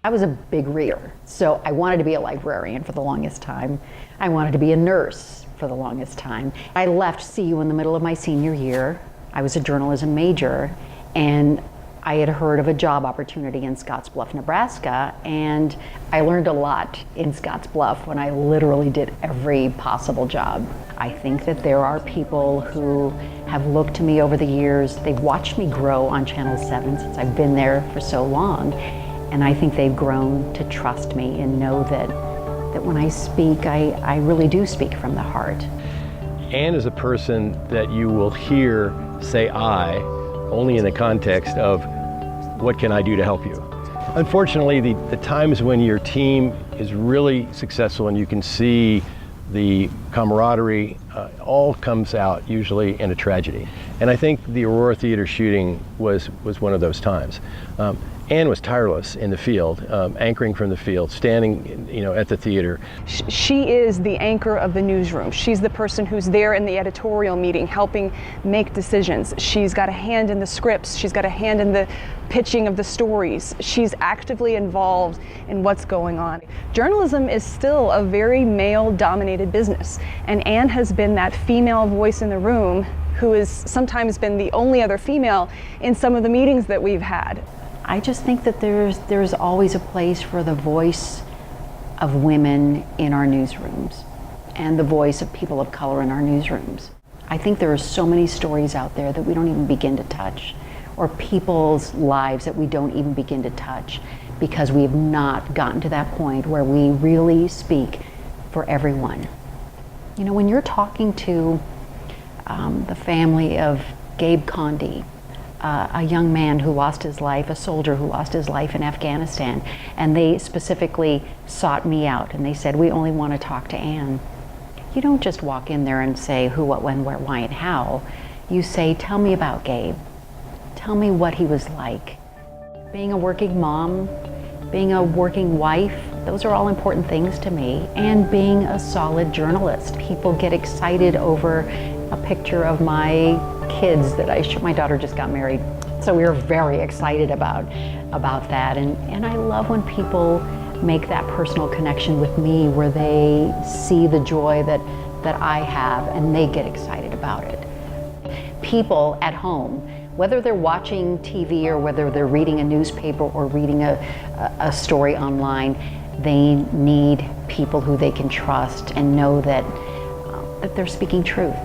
I was a big reader, so I wanted to be a librarian for the longest time. I wanted to be a nurse for the longest time. I left CU in the middle of my senior year. I was a journalism major, and I had heard of a job opportunity in Scottsbluff, Nebraska, and I learned a lot in Scottsbluff when I literally did every possible job. I think that there are people who have looked to me over the years. They've watched me grow on Channel 7 since I've been there for so long, and I think they've grown to trust me and know that when I speak, I really do speak from the heart. Ann is a person that you will hear say "I" only in the context of what can I do to help you. Unfortunately, the times when your team is really successful and you can see the camaraderie all comes out usually in a tragedy. And I think the Aurora Theater shooting was one of those times. Ann was tireless in the field, anchoring from the field, standing at the theater. She is the anchor of the newsroom. She's the person who's there in the editorial meeting helping make decisions. She's got a hand in the scripts. She's got a hand in the pitching of the stories. She's actively involved in what's going on. Journalism is still a very male-dominated business, and Ann has been that female voice in the room who has sometimes been the only other female in some of the meetings that we've had. I just think that there's always a place for the voice of women in our newsrooms and the voice of people of color in our newsrooms. I think there are so many stories out there that we don't even begin to touch, or people's lives that we don't even begin to touch, because we have not gotten to that point where we really speak for everyone. When you're talking to the family of Gabe Condi, a young man who lost his life, a soldier who lost his life in Afghanistan, and they specifically sought me out and they said, "We only want to talk to Ann." You don't just walk in there and say who, what, when, where, why, and how. You say, "Tell me about Gabe. Tell me what he was like." Being a working mom, being a working wife, those are all important things to me, and being a solid journalist. People get excited over a picture of my kids that my daughter just got married, so we were very excited about that, and I love when people make that personal connection with me where they see the joy that I have and they get excited about it. People at home, whether they're watching TV or whether they're reading a newspaper or reading a story online, they need people who they can trust and know that they're speaking truth.